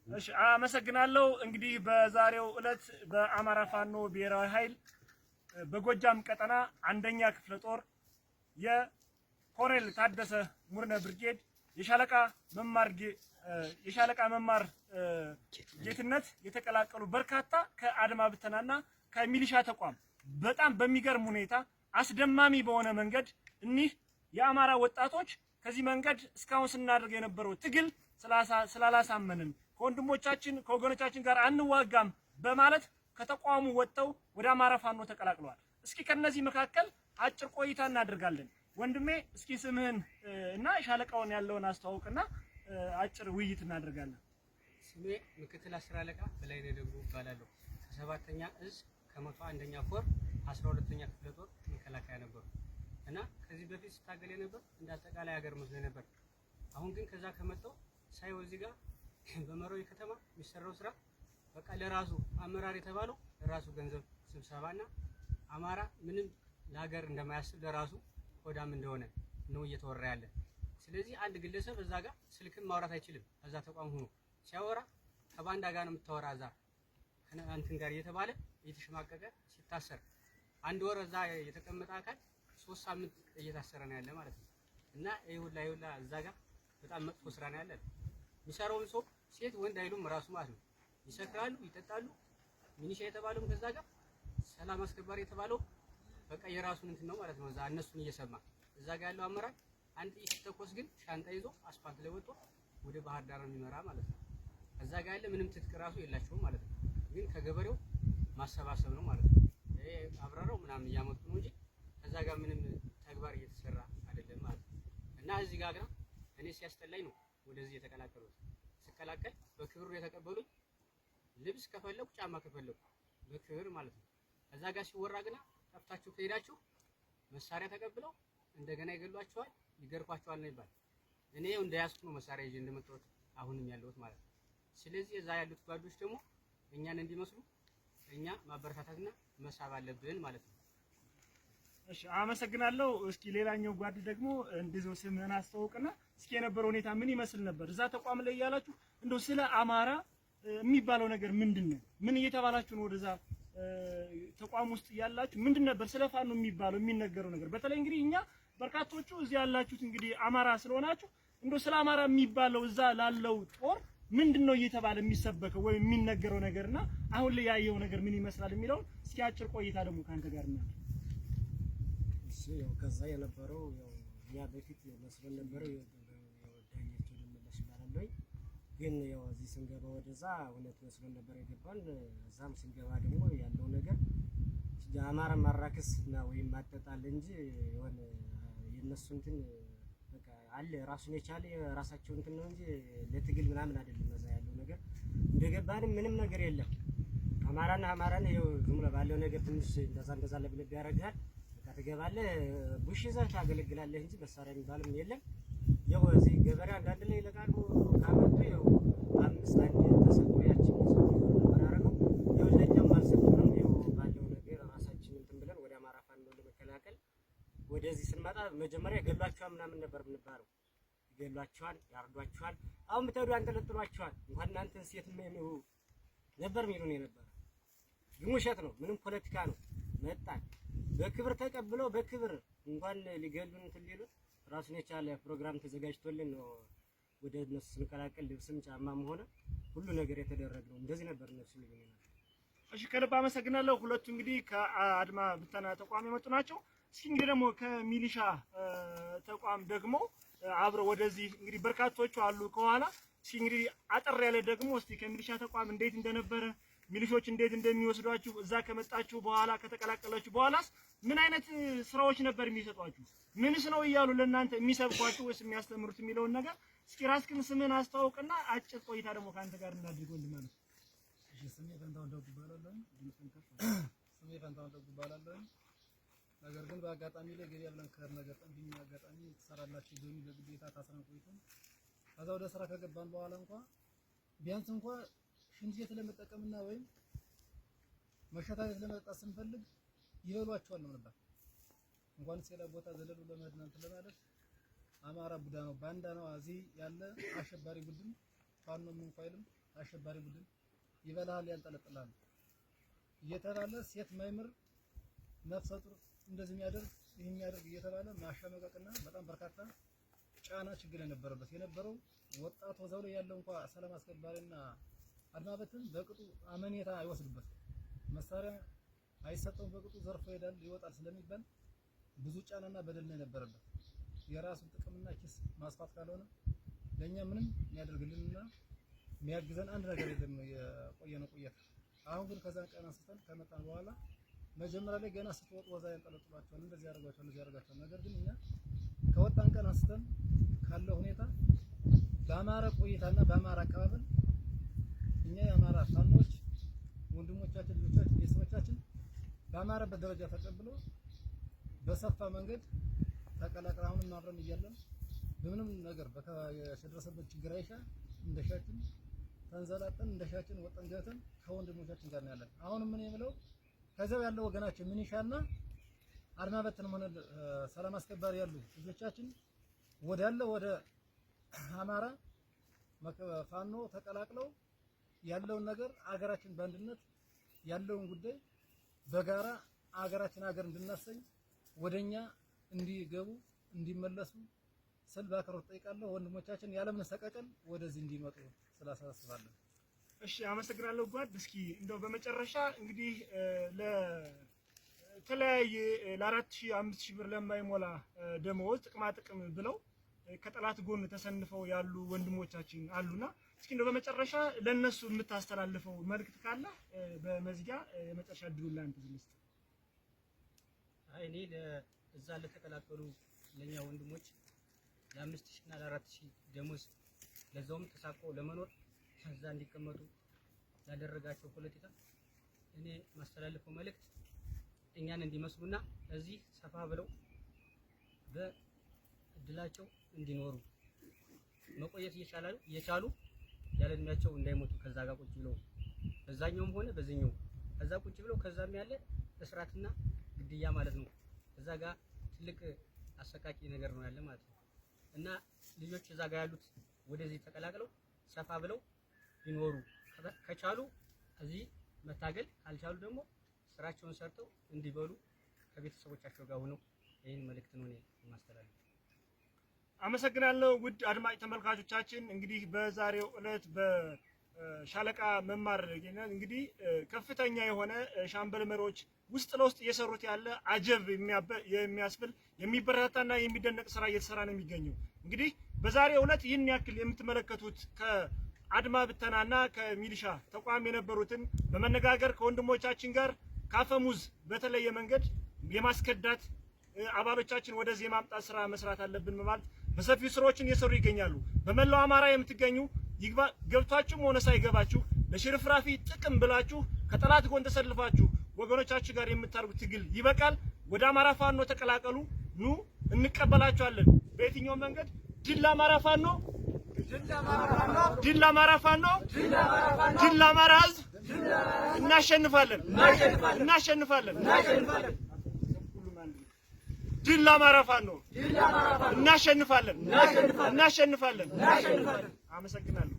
እሺ አመሰግናለሁ። እንግዲህ በዛሬው ዕለት በአማራ ፋኖ ብሔራዊ ኃይል በጎጃም ቀጠና አንደኛ ክፍለ ጦር የኮሎኔል ታደሰ ሙርነ ብርጌድ የሻለቃ መማር ጌትነት የተቀላቀሉ በርካታ ከአድማ ብተናና ከሚሊሻ ተቋም በጣም በሚገርም ሁኔታ አስደማሚ በሆነ መንገድ እኒህ የአማራ ወጣቶች ከዚህ መንገድ እስካሁን ስናደርግ የነበረው ትግል ስላላሳመንን ከወንድሞቻችን ከወገኖቻችን ጋር አንዋጋም በማለት ከተቋሙ ወጥተው ወደ አማራ ፋኖ ተቀላቅለዋል። እስኪ ከነዚህ መካከል አጭር ቆይታ እናደርጋለን። ወንድሜ እስኪ ስምህን እና ሻለቃውን ያለውን አስተዋውቅና አጭር ውይይት እናደርጋለን። ስሜ ምክትል አስር አለቃ በላይነህ ደጉ እባላለሁ። ከ7ኛ እዝ ከ101ኛ ኮር 12ኛ ክፍለ ጦር መከላከያ ነበርኩ እና ከዚህ በፊት ስታገል ነበር እንደ አጠቃላይ ሀገር መስሎ ነበር። አሁን ግን ከዛ ከመጣው ሳይው እዚህ ጋር በመራዊ ከተማ የሚሰራው ስራ በቃ ለራሱ አመራር የተባለው ለራሱ ገንዘብ ስብሰባና አማራ ምንም ለሀገር እንደማያስብ ለራሱ ሆዳም እንደሆነ ነው እየተወራ ያለ። ስለዚህ አንድ ግለሰብ እዛ ጋር ስልክን ማውራት አይችልም። እዛ ተቋም ሆኖ ሲያወራ ከባንዳ ጋር ነው የምታወራ እዛ ከእንትን ጋር እየተባለ እየተሸማቀቀ ሲታሰር አንድ ወር እዛ የተቀመጠ አካል 3 ሳምንት እየታሰረ ነው ያለ ማለት ነው። እና ይሁላ እዛ ጋር በጣም መጥፎ ስራ ነው ያለ። የሚሰራውን ሰው ሴት ወንድ አይሉም ራሱ ማለት ነው። ይሰክራሉ፣ ይጠጣሉ። ሚኒሻ የተባለውም ከዛ ጋር ሰላም አስከባሪ የተባለው በቃ የራሱን እንትን ነው ማለት ነው። እዛ እነሱን እየሰማ እዛ ጋር ያለው አመራር አንድ ሲተኮስ ግን ሻንጣ ይዞ አስፋልት ላይ ወጥቶ ወደ ባህር ዳር የሚመራ ማለት ነው። እዛ ጋር ያለ ምንም ትጥቅ ራሱ የላቸውም ማለት ነው። ግን ከገበሬው ማሰባሰብ ነው ማለት ነው። ይሄ አብራራው ምናምን እያመጡ ነው እንጂ ከዛ ጋር ምንም ተግባር እየተሰራ አይደለም ማለት ነው። እና እዚህ ጋር ግን እኔ ሲያስጠላኝ ነው ወደዚህ የተቀላቀሉት። ስቀላቀል በክብሩ የተቀበሉኝ ልብስ ከፈለኩ ጫማ ከፈለኩ በክብር ማለት ነው። እዛ ጋር ሲወራ ግና ጠፍታችሁ ከሄዳችሁ መሳሪያ ተቀብለው እንደገና ይገሏችኋል፣ ይገርፏችኋል ነው ይባል። እኔ እንደያዝኩ ነው መሳሪያ ይዤ እንደመጣሁት አሁንም ያለሁት ማለት ነው። ስለዚህ እዛ ያሉት ጓዶች ደግሞ እኛን እንዲመስሉ እኛ ማበረታታትና መሳብ አለብን ማለት ነው። እሺ አመሰግናለሁ። እስኪ ሌላኛው ጓድ ደግሞ እንደዚህ ስምህን አስተዋውቅና እስኪ የነበረው ሁኔታ ምን ይመስል ነበር? እዛ ተቋም ላይ ያላችሁ እንደው ስለ አማራ የሚባለው ነገር ምንድነው? ምን እየተባላችሁ ነው? ወደዛ ተቋም ውስጥ ያላችሁ ምንድን ነበር ስለ ፋኖ የሚባለው የሚነገረው ነገር? በተለይ እንግዲህ እኛ በርካቶቹ እዚህ ያላችሁት እንግዲህ አማራ ስለሆናችሁ እንደው ስለ አማራ የሚባለው እዛ ላለው ጦር ምንድነው እየተባለ የሚሰበከው ወይም የሚነገረው ነገርና አሁን ላይ ያየው ነገር ምን ይመስላል የሚለው እስኪ አጭር ቆይታ ደግሞ ካንተ ጋር እናድርግ። እሺ ያው ከዛ የነበረው ያው ያ በፊት መስሎን ነበር ዳኛቸው ልመለስ ይባላል። ግን ያው እዚህ ስንገባ ወደዛ እውነት መስሎን ነበር የገባን። እዛም ስንገባ ደግሞ ያለው ነገር የአማራ ማራከስ እና ወይም ማጠጣል እንጂ የሆነ የነሱ እንትን በቃ አለ ራሱን የቻለ ራሳቸው እንትን ነው እንጂ ለትግል ምናምን አይደለም። እዛ ያለው ነገር እንደገባንም ምንም ነገር የለም። አማራን ይኸው ዝም ብሎ ባለው ነገር ትንሽ እንደዛ ለብለብ ያደርጋል። በቃ ትገባለህ ቡሽ ይዘህ ታገለግላለህ እንጂ መሳሪያ የሚባልም የለም። ያው እዚህ ገበሬ አንዳንድ ላይ ይለቃሉ ካመጡ ያው 5 አንድ ተሰጥቶ ያችን ሰው ማራረቀው ያው ለኛም አልሰጥንም። ያው ባለው ነገር ራሳችን እንትን ብለን ወደ አማራ ፋኖ ለመከላከል ወደዚህ ስንመጣ መጀመሪያ ገሏቸዋል ምናምን ነበር የምንባለው። ገሏቸዋል፣ ያርዷቸዋል፣ አሁን ብትሄዱ አንጠለጥሏቸዋል። እንኳን እናንተን ሴት ነው ነበር የሚሉን የነበረ። ግን ውሸት ነው፣ ምንም ፖለቲካ ነው። መጣን በክብር ተቀብለው በክብር እንኳን ሊገሉን እንትን ሊሉት ራሱን የቻለ ፕሮግራም ተዘጋጅቶልን ነው ወደ እነሱ ስንቀላቀል ልብስም ጫማም ሆነ ሁሉ ነገር የተደረገው። እንደዚህ ነበር እነሱ ሊሆን ነበር። እሺ ከልብ አመሰግናለሁ። ሁለቱ እንግዲህ ከአድማ ብተና ተቋም የመጡ ናቸው። እስኪ እንግዲህ ደግሞ ከሚሊሻ ተቋም ደግሞ አብረው ወደዚህ እንግዲህ በርካቶቹ አሉ ከኋላ። እስኪ እንግዲህ አጠር ያለ ደግሞ እስኪ ከሚሊሻ ተቋም እንዴት እንደነበረ ሚሊሾች እንዴት እንደሚወስዷችሁ እዛ ከመጣችሁ በኋላ ከተቀላቀላችሁ በኋላስ ምን አይነት ስራዎች ነበር የሚሰጧችሁ? ምንስ ነው እያሉ ለእናንተ የሚሰብኳችሁ ወይስ የሚያስተምሩት የሚለውን ነገር እስኪ ራስህን ስምህን አስተዋውቅና አጭር ቆይታ ደግሞ ካንተ ጋር እናድርግ ወንድም ማለት ነው። እሺ ስሜ ፈንታውን ደጉ እባላለሁ። ነገር ግን በአጋጣሚ ላይ ገበያ ብለን ከር ነገር ጠንብኝ አጋጣሚ ተሰራላችሁ በሚል በግዴታ ታስረን ቆይተን ከዛ ወደ ስራ ከገባን በኋላ እንኳን ቢያንስ እንኳን ሽንት ቤት ለመጠቀምና ወይም መሸታ ቤት ለመጠጣት ስንፈልግ ይበሏቸዋል ነው ነበር። እንኳን ሌላ ቦታ ዘለሉ ለመድና እንትን ለማለት አማራ ቡዳ ነው ባንዳ ነው እዚህ ያለ አሸባሪ ቡድን ፋኖ ምን ፋይልም አሸባሪ ቡድን ይበላል ያንጠለጥላል እየተባለ ሴት ማይምር ነፍሰ ጡር እንደዚህ የሚያደርግ እየተባለ ማሸመቀቅና በጣም በርካታ ጫና ችግር የነበረው ወጣቱ ወዛው ላይ ያለው እንኳን ሰላም አስከባሪና አድማ በትን በቅጡ አመኔታ አይወስድበት መሳሪያ አይሰጠውም በቅጡ ዘርፎ ይወጣል ስለሚባል ብዙ ጫናና በደል ነው የነበረበት። የራሱን ጥቅምና ኪስ ማስፋት ካልሆነ ለኛ ምንም የሚያደርግልንና የሚያግዘን አንድ ነገር የለም። የቆየነው ቆየት አሁን ግን ከዛን ቀን አንስተን ከመጣን በኋላ መጀመሪያ ላይ ገና ስትወጡ ወዛ ያንጠለጥሏቸዋል እንደዚህ ያደርጋቸዋል። ነገር ግን እኛ ከወጣን ቀን አንስተን ካለው ሁኔታ በአማራ ቆይታና በአማራ አቀባበል እኛ የአማራ ፋኖች ወንድሞቻችን፣ ልጆቻችን፣ ቤተሰቦቻችን በአማራበት ደረጃ ተቀብለው በሰፋ መንገድ ተቀላቅለው አሁንም አብረን እያለን በምንም ነገር የደረሰበት ችግር አይሻ እንደሻችን ተንዘላጠን እንደሻችን ወጠን ገብተን ከወንድሞቻችን ጋር ነው ያለን። አሁን ምን የምለው ከዛው ያለው ወገናችን ሚኒሻና አድማ በትንም ሆነ ሰላም አስከባሪ ያሉ ልጆቻችን ወደ አማራ ፋኖ ተቀላቅለው ያለውን ነገር አገራችን በአንድነት ያለውን ጉዳይ በጋራ አገራችን ሀገር እንድናሰኝ ወደኛ እንዲገቡ እንዲመለሱ ስል በአክብሮት ጠይቃለሁ። ወንድሞቻችን ያለምን ሰቀቀን ወደዚህ እንዲመጡ ስላሳስባለሁ። እሺ አመሰግናለሁ ጓድ። እስኪ እንደው በመጨረሻ እንግዲህ ለተለያየ ለ4000 5000 ብር ለማይሞላ ደመወዝ ጥቅማ ጥቅም ብለው ከጠላት ጎን ተሰንፈው ያሉ ወንድሞቻችን አሉና እስኪ እንደው በመጨረሻ ለነሱ የምታስተላልፈው መልእክት ካለ በመዝጊያ የመጨረሻ እድሉን ላንተ ልስጥ። እኔ እዛ ለተቀላቀሉ ለኛ ወንድሞች ለ5000 እና ለ4000 ደሞዝ ለዛውም ተሳቆ ለመኖር ከዛ እንዲቀመጡ ያደረጋቸው ፖለቲካ እኔ ማስተላልፈው መልእክት እኛን እንዲመስሉና እዚህ ሰፋ ብለው በእድላቸው እንዲኖሩ መቆየት እየቻሉ ያለ እድሜያቸው እንዳይሞቱ ከዛ ጋር ቁጭ ብለው በዛኛውም ሆነ በዚህኛው ከዛ ቁጭ ብለው ከዛም ያለ እስራትና ግድያ ማለት ነው። እዛ ጋር ትልቅ አሰቃቂ ነገር ነው ያለ ማለት ነው። እና ልጆች እዛ ጋር ያሉት ወደዚህ ተቀላቅለው ሰፋ ብለው ቢኖሩ ከቻሉ እዚህ መታገል ካልቻሉ ደግሞ ስራቸውን ሰርተው እንዲበሉ ከቤተሰቦቻቸው ጋር ሆነው ይህን መልእክት ነው የማስተላልፈው። አመሰግናለሁ። ውድ አድማጭ ተመልካቾቻችን እንግዲህ በዛሬው ዕለት በሻለቃ መማር እንግዲህ ከፍተኛ የሆነ ሻምበል መሪዎች ውስጥ ለውስጥ እየሰሩት ያለ አጀብ የሚያስብል የሚበረታታና የሚደነቅ ስራ እየተሰራ ነው የሚገኘው። እንግዲህ በዛሬው ዕለት ይህን ያክል የምትመለከቱት ከአድማ ብተናና ከሚሊሻ ተቋም የነበሩትን በመነጋገር ከወንድሞቻችን ጋር ካፈሙዝ በተለየ መንገድ የማስከዳት አባሎቻችን ወደዚህ የማምጣት ስራ መስራት አለብን በማለት በሰፊው ስራዎችን እየሰሩ ይገኛሉ። በመላው አማራ የምትገኙ ገብታችሁም ሆነ ሳይገባችሁ ለሽርፍራፊ ጥቅም ብላችሁ ከጠላት ጎን ተሰልፋችሁ ወገኖቻችሁ ጋር የምታርጉት ትግል ይበቃል። ወደ አማራ ፋኖ ተቀላቀሉ። ኑ እንቀበላችኋለን። በየትኛው መንገድ ድል ለአማራ ፋኖ፣ ድል ለአማራ ፋኖ፣ ድል ለአማራ ህዝብ። እናሸንፋለን። ድል ለአማራ ፋኖ፣ እናሸንፋለን። አመሰግናለሁ።